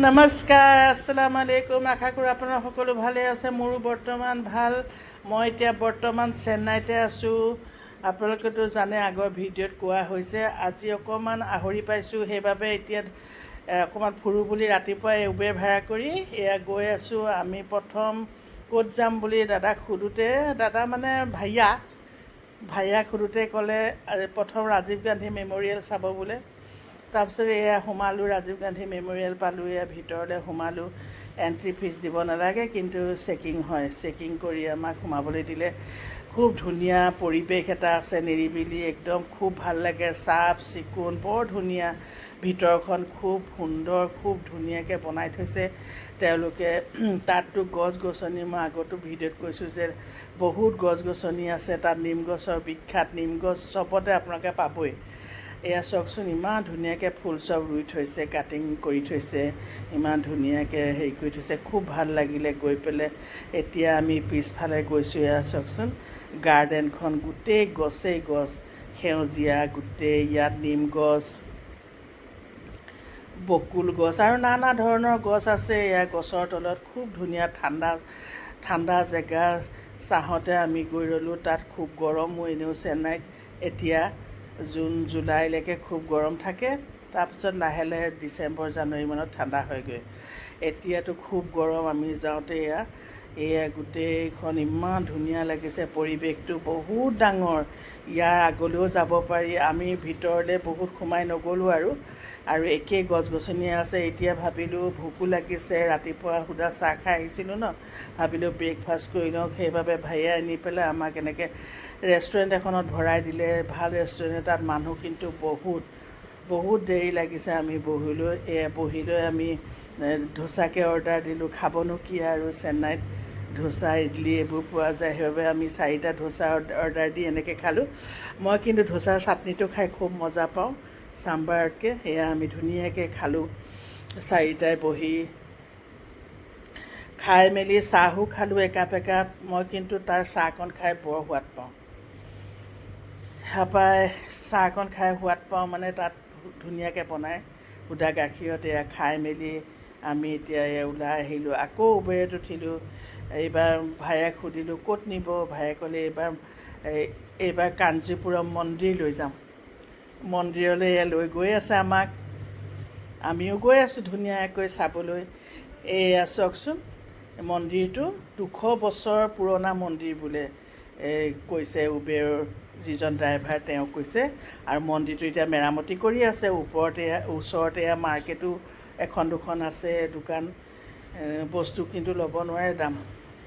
নমস্কাৰ, আসসালামু আলাইকুম। আশা কৰোঁ আপোনাৰ সকলো ভালে আছে। মোৰো বৰ্তমান ভাল। মই এতিয়া বৰ্তমান চেন্নাইতে আছোঁ। আপোনালোকেতো জানে, আগৰ ভিডিঅ'ত কোৱা হৈছে। আজি অকণমান আহৰি পাইছোঁ, সেইবাবে এতিয়া অকণমান ফুৰোঁ বুলি ৰাতিপুৱাই উবেৰ ভাড়া কৰি এয়া গৈ আছোঁ। আমি প্ৰথম ক'ত যাম বুলি দাদাক সোধোতে, দাদা মানে ভাইয়াক সোধোতে ক'লে প্ৰথম ৰাজীৱ গান্ধী মেম'ৰিয়েল চাব বোলে। তাৰপিছত এয়া সোমালোঁ, ৰাজীৱ গান্ধী মেম'ৰিয়েল পালোঁ। এয়া ভিতৰলৈ সোমালোঁ। এণ্ট্ৰি ফিজ দিব নালাগে, কিন্তু চেকিং হয়। চেকিং কৰি আমাক সোমাবলৈ দিলে। খুব ধুনীয়া পৰিৱেশ এটা আছে, নিৰিবিলি একদম, খুব ভাল লাগে। চাফ চিকুণ, বৰ ধুনীয়া। ভিতৰখন খুব সুন্দৰ, খুব ধুনীয়াকৈ বনাই থৈছে তেওঁলোকে। তাততো গছ গছনি, মই আগতো ভিডিঅ'ত কৈছোঁ যে বহুত গছ গছনি আছে তাত। নিম গছৰ বিখ্যাত, নিম গছ চবতে আপোনালোকে পাবই। এয়া চাওকচোন, ইমান ধুনীয়াকৈ ফুল চব ৰুই থৈছে, কাটিং কৰি থৈছে, ইমান ধুনীয়াকৈ হেৰি কৰি থৈছে। খুব ভাল লাগিলে গৈ পেলাই। এতিয়া আমি পিছফালে গৈছোঁ। এয়া চাওকচোন, গাৰ্ডেনখন গোটেই গছেই গছ, সেউজীয়া গোটেই। ইয়াত নিম গছ, বকুল গছ আৰু নানা ধৰণৰ গছ আছে। এয়া গছৰ তলত খুব ধুনীয়া ঠাণ্ডা জেগা। ছাঁহতে আমি গৈ ৰ'লোঁ। তাত খুব গৰমো এনেও চেন্নাইত এতিয়া। জুন জুলাইলৈকে খুব গৰম থাকে। তাৰপিছত লাহে লাহে ডিচেম্বৰ জানুৱাৰী মানত ঠাণ্ডা হয়গৈ। এতিয়াতো খুব গৰম। আমি যাওঁতে এয়া গোটেইখন ইমান ধুনীয়া লাগিছে। পৰিৱেশটো বহুত ডাঙৰ। ইয়াৰ আগলৈও যাব পাৰি। আমি ভিতৰলৈ বহুত সোমাই নগ'লোঁ আৰু একেই গছ গছনি আছে। এতিয়া ভাবিলোঁ ভোকো লাগিছে, ৰাতিপুৱা সুদা চাহ খাই আহিছিলোঁ ন, ভাবিলোঁ ব্ৰেকফাষ্ট কৰি লওঁ। সেইবাবে ভাইয়াই আনি পেলাই আমাক এনেকৈ ৰেষ্টুৰেণ্ট এখনত ভৰাই দিলে। ভাল ৰেষ্টুৰেণ্ট। তাত মানুহ কিন্তু বহুত দেৰি লাগিছে। আমি বহি লৈ আমি ধোচাকে অৰ্ডাৰ দিলোঁ। খাবনো কি আৰু, চেন্নাইত ধোচা ইডলি এইবোৰ পোৱা যায়। সেইবাবে আমি 4টা ধোচা অৰ্ডাৰ দি এনেকৈ খালোঁ। মই কিন্তু ধোচাৰ চাটনিটো খাই খুব মজা পাওঁ চাম্বাৰতকৈ। সেয়া আমি ধুনীয়াকৈ খালোঁ 4টাই বহি। খাই মেলি চাহো খালোঁ একাপ। মই কিন্তু তাৰ চাহকণ খাই বৰ সোৱাদ পাওঁ। তাৰপৰা চাহকণ খাই সোৱাদ পাওঁ মানে, তাত ধুনীয়াকৈ বনায় সুদা গাখীৰত। এয়া খাই মেলি আমি এতিয়া ওলাই আহিলোঁ। আকৌ উবেৰত উঠিলোঁ। এইবাৰ ভাইয়াক সুধিলোঁ ক'ত নিব। ভাইয়ে ক'লে এইবাৰ কাঞ্চীপুৰম মন্দিৰ লৈ যাম। মন্দিৰলৈ লৈ গৈ আছে আমাক। আমিও গৈ আছোঁ ধুনীয়াকৈ চাবলৈ। এয়া চাওকচোন, মন্দিৰটো 200 বছৰ পুৰণা মন্দিৰ বোলে কৈছে উবেৰৰ যিজন ড্ৰাইভাৰ, তেওঁ কৈছে। আৰু মন্দিৰটো এতিয়া মেৰামতি কৰি আছে। ওচৰতে মাৰ্কেটো এখন দুখন আছে দোকান। বস্তু কিন্তু ল'ব নোৱাৰে দাম।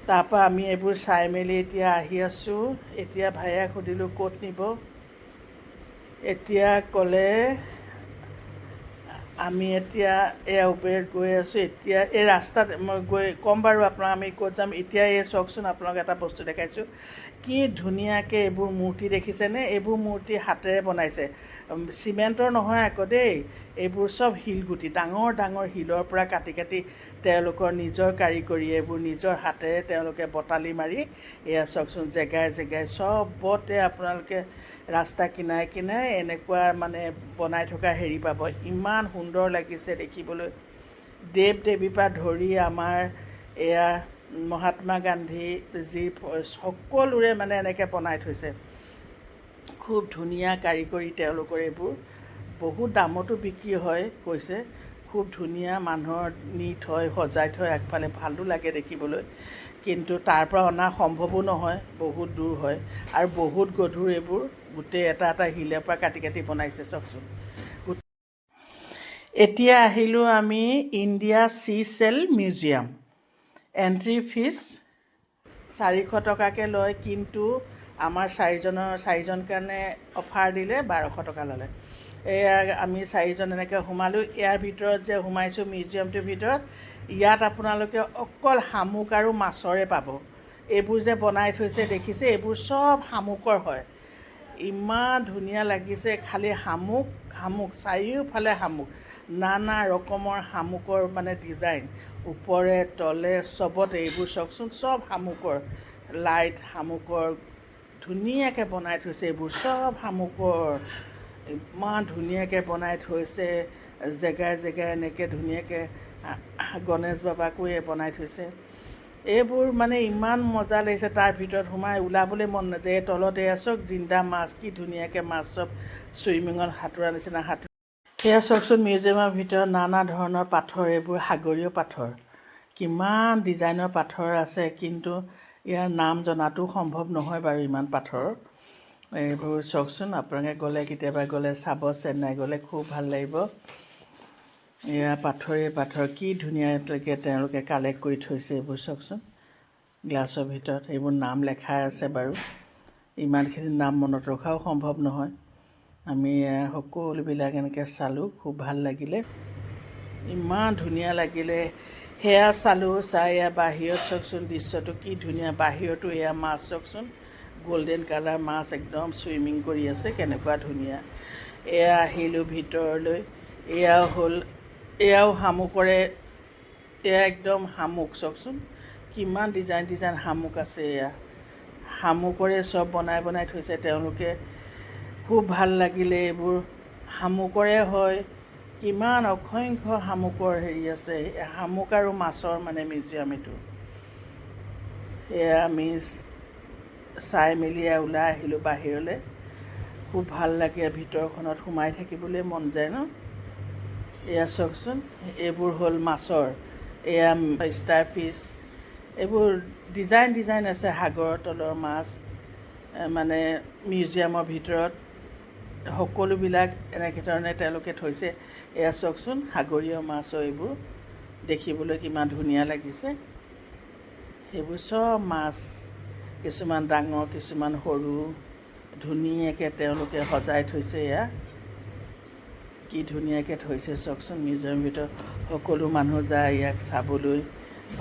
তাৰপৰা আমি এইবোৰ চাই মেলি এতিয়া আহি আছোঁ। এতিয়া ভাইয়াক সুধিলোঁ ক'ত নিব। এতিয়া ক'লে আমি এতিয়া এয়া উবেৰত গৈ আছোঁ। এতিয়া এই ৰাস্তাত মই গৈ ক'ম বাৰু আপোনাক আমি ক'ত যাম। এতিয়া এই চাওকচোন, আপোনাক এটা বস্তু দেখাইছোঁ। কি ধুনীয়াকৈ এইবোৰ মূৰ্তি দেখিছেনে? এইবোৰ মূৰ্তি হাতেৰে বনাইছে, চিমেণ্টৰ নহয় আকৌ দেই। এইবোৰ চব শিলগুটি, ডাঙৰ ডাঙৰ শিলৰ পৰা কাটি তেওঁলোকৰ নিজৰ কাৰিকৰী। এইবোৰ নিজৰ হাতেৰে তেওঁলোকে বটালি মাৰি, এয়া চাওকচোন, জেগাই জেগাই চবতে আপোনালোকে ৰাস্তা কিনাৰে কিনাৰে এনেকুৱা মানে বনাই থকা হেৰি পাব। ইমান সুন্দৰ লাগিছে দেখিবলৈ। দেৱ দেৱীৰ পৰা ধৰি আমাৰ এয়া মহাত্মা গান্ধী যি সকলোৰে মানে এনেকৈ বনাই থৈছে। খুব ধুনীয়া কাৰিকৰী তেওঁলোকৰ এইবোৰ। বহুত দামতো বিক্ৰী হয় কৈছে। খুব ধুনীয়া, মানুহৰ নি থয়, সজাই থয় আগফালে, ভালো লাগে দেখিবলৈ। কিন্তু তাৰ পৰা অনা সম্ভৱো নহয়, বহুত দূৰ হয় আৰু বহুত গধুৰ এইবোৰ। গোটেই এটা এটা শিলৰ পৰা কাটি কাটি বনাইছে চাওকচোন। এতিয়া আহিলোঁ আমি ইণ্ডিয়া চিছেল মিউজিয়াম। এণ্ট্ৰি ফিজ 400 টকাকৈ লয়, কিন্তু আমাৰ চাৰিজন কাৰণে অফাৰ দিলে 1200 টকা ল'লে। এয়া আমি 4জন এনেকৈ সোমালোঁ। ইয়াৰ ভিতৰত যে সোমাইছোঁ, মিউজিয়ামটোৰ ভিতৰত, ইয়াত আপোনালোকে অকল শামুক আৰু মাছৰে পাব। এইবোৰ যে বনাই থৈছে দেখিছে, এইবোৰ চব শামুকৰ হয়। ইমান ধুনীয়া লাগিছে। খালি শামুক, চাৰিওফালে শামুক, নানা ৰকমৰ শামুকৰ মানে ডিজাইন, ওপৰে তলে চবতে। এইবোৰ চাওকচোন, চব শামুকৰ লাইট, শামুকৰ ধুনীয়াকৈ বনাই থৈছে। এইবোৰ চব শামুকৰ, ইমান ধুনীয়াকৈ বনাই থৈছে। জেগাই জেগাই এনেকৈ ধুনীয়াকৈ গণেশ বাবাকো বনাই থৈছে। এইবোৰ মানে ইমান মজা লাগিছে, তাৰ ভিতৰত সোমাই ওলাবলৈ মন নাযায়। এই তলতে আছক জিন্দা মাছ, কি ধুনীয়াকৈ মাছ চব চুইমিঙত সাঁতোৰা নিচিনা সাঁতোৰা। সেয়া চাওকচোন, মিউজিয়ামৰ ভিতৰত নানা ধৰণৰ পাথৰ, এইবোৰ সাগৰীয় পাথৰ, কিমান ডিজাইনৰ পাথৰ আছে, কিন্তু ইয়াৰ নাম জনাটো সম্ভৱ নহয় বাৰু ইমান পাথৰ। এইবোৰ চাওকচোন, আপোনালোকে গ'লে কেতিয়াবা গ'লে চাব, চেন্নাই গ'লে খুব ভাল লাগিব। এয়া পাথৰ, কি ধুনীয়াকৈ তেওঁলোকে কালেক্ট কৰি থৈছে। এইবোৰ চাওকচোন, গ্লাছৰ ভিতৰত এইবোৰ নাম লেখা আছে বাৰু, ইমানখিনি নাম মনত ৰখাও সম্ভৱ নহয়। আমি সকলোবিলাক এনেকৈ চালোঁ, খুব ভাল লাগিলে, ইমান ধুনীয়া লাগিলে। সেয়া চালোঁ, চাই এয়া বাহিৰত চাওকচোন দৃশ্যটো কি ধুনীয়া। বাহিৰতো এয়া মাছ চাওকচোন, গল্ডেন কালাৰ মাছ একদম চুইমিং কৰি আছে, কেনেকুৱা ধুনীয়া। এয়া আহিলোঁ ভিতৰলৈ, এয়াও শামুকৰে, এয়া একদম শামুক চাওকচোন, কিমান ডিজাইন শামুক আছে। এয়া শামুকৰে চব বনাই থৈছে তেওঁলোকে, খুব ভাল লাগিলে। এইবোৰ শামুকৰে হয়, কিমান অসংখ্য শামুকৰ হেৰি আছে। শামুক আৰু মাছৰ মানে মিউজিয়াম এইটো। এয়া আমি চাই মেলি ওলাই আহিলোঁ বাহিৰলৈ, খুব ভাল লাগে। ভিতৰখনত সোমাই থাকিবলৈ মন যায় ন। এয়া চাওকচোন, এইবোৰ হ'ল মাছৰ, এয়া ষ্টাৰ ফিছ, এইবোৰ ডিজাইন আছে সাগৰৰ তলৰ মাছ। মানে মিউজিয়ামৰ ভিতৰত সকলোবিলাক এনেকৈ ধৰণে তেওঁলোকে থৈছে। এয়া চাওকচোন, সাগৰীয় মাছৰ এইবোৰ দেখিবলৈ কিমান ধুনীয়া লাগিছে। সেইবোৰ চব মাছ, কিছুমান ডাঙৰ কিছুমান সৰু, ধুনীয়াকৈ তেওঁলোকে সজাই থৈছে। এয়া কি ধুনীয়াকৈ থৈছে চাওকচোন। মিউজিয়ামৰ ভিতৰত সকলো মানুহ যায় ইয়াক চাবলৈ,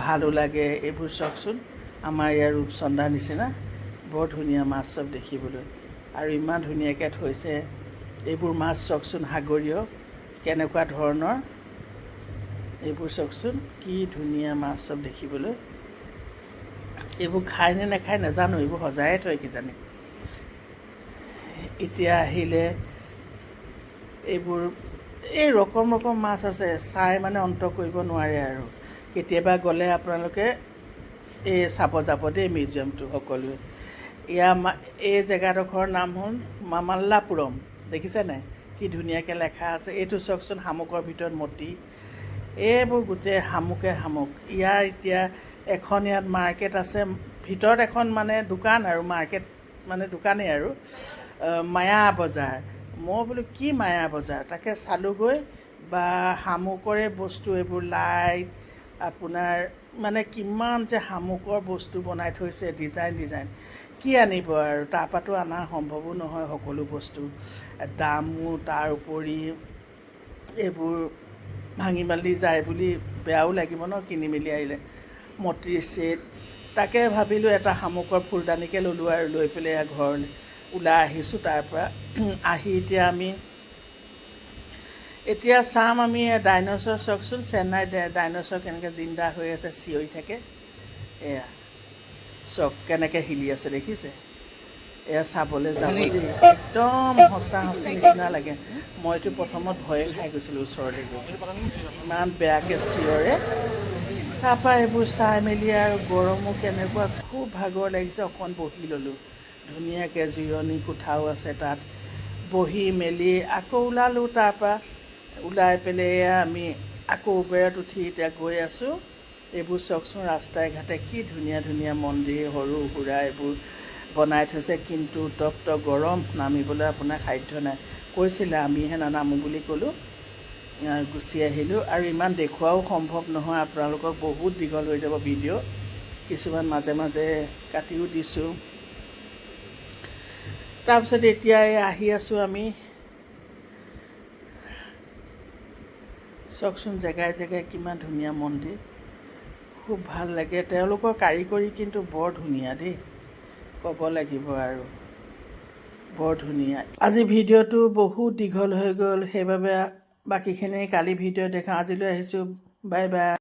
ভালো লাগে। এইবোৰ চাওকচোন, আমাৰ ইয়াৰ ৰূপচন্দাৰ নিচিনা বৰ ধুনীয়া মাছ চব দেখিবলৈ, আৰু ইমান ধুনীয়াকৈ থৈছে। এইবোৰ মাছ চাওকচোন, সাগৰীয় কেনেকুৱা ধৰণৰ, এইবোৰ চাওকচোন কি ধুনীয়া মাছ চব দেখিবলৈ। এইবোৰ খায় নে নাখায় নাজানো, এইবোৰ সজায়ে থয় কিজানি। এতিয়া আহিলে এইবোৰ, এই ৰকম মাছ আছে, চাই মানে অন্ত কৰিব নোৱাৰে আৰু। কেতিয়াবা গ'লে আপোনালোকে এই চাব যাব দেই মিউজিয়ামটো সকলোৱে। এই জেগাডোখৰৰ নাম হ'ল মামাল্লাপুৰম, দেখিছে নাই কি ধুনীয়াকৈ লেখা আছে। এইটো চাওকচোন, শামুকৰ ভিতৰত মতি, এইবোৰ গোটেই শামুক। ইয়াৰ এতিয়া এখন ইয়াত মাৰ্কেট আছে, ভিতৰত এখন মানে দোকান আৰু মাৰ্কেট মানে দোকানেই আৰু, মায়া বজাৰ। মই বোলো কি মায়া বজাৰ, তাকে চালোঁগৈ। বা শামুকৰে বস্তু, এইবোৰ লাইট, আপোনাৰ মানে কিমান যে শামুকৰ বস্তু বনাই থৈছে, ডিজাইন। কি আনিব আৰু, তাৰপৰাতো অনা সম্ভৱো নহয় সকলো বস্তু, দামো তাৰ উপৰি। এইবোৰ ভাঙি মেলি যায় বুলি বেয়াও লাগিব ন কিনি মেলি আহিলে। মতিৰ ছেট, তাকে ভাবিলোঁ এটা শামুকৰ ফুলদানিকে ল'লোঁ আৰু লৈ পেলাই ঘৰলৈ ওলাই আহিছোঁ। তাৰপৰা আহি এতিয়া চাম আমি ডাইন'ছৰ চাওকচোন, চেন্নাই ডাইন'ছৰ কেনেকৈ জিন্দা হৈ আছে, চিঞৰি থাকে। এয়া চক কেনেকৈ হিলি আছে দেখিছে। এয়া চাবলৈ যাব দেই, একদম সঁচা নিচিনা লাগে। মইতো প্ৰথমত ভয়ে খাই গৈছিলোঁ ওচৰলৈ গৈ, ইমান বেয়াকৈ চিঞৰে। তাৰপৰা এইবোৰ চাই মেলি আৰু গৰমো কেনেকুৱা, খুব ভাগৰ লাগিছে, অকণ বহি ল'লোঁ। ধুনীয়াকৈ জিৰণি কোঠাও আছে, তাত বহি মেলি আকৌ ওলালোঁ। তাৰপৰা ওলাই পেলাই আমি আকৌ উবেৰত উঠি এতিয়া গৈ আছোঁ। এইবোৰ চাওকচোন, ৰাস্তাই ঘাটে কি ধুনীয়া মন্দিৰ সৰু সুৰা এইবোৰ বনাই থৈছে, কিন্তু তপ্ত গৰম, নামিবলৈ আপোনাৰ সাধ্য নাই। কৈছিলে আমিহে নানামো বুলি ক'লোঁ, গুচি আহিলোঁ। আৰু ইমান দেখুৱাও সম্ভৱ নহয় আপোনালোকক, বহুত দীঘল হৈ যাব ভিডিঅ', কিছুমান মাজে কাটিও দিছোঁ। তাৰপিছত এতিয়া আহি আছোঁ আমি, চাওকচোন জেগাই কিমান ধুনীয়া মন্দিৰ, খুব ভাল লাগে। তেওঁলোকৰ কাৰিকৰী কিন্তু বৰ ধুনীয়া দেই, ক'ব লাগিব আৰু, বৰ ধুনীয়া। আজি ভিডিঅ'টো বহুত দীঘল হৈ গ'ল, সেইবাবে বাকীখিনি কালি ভিডিঅ' দেখাওঁ। আজিলৈ আহিছোঁ, বাই বাই।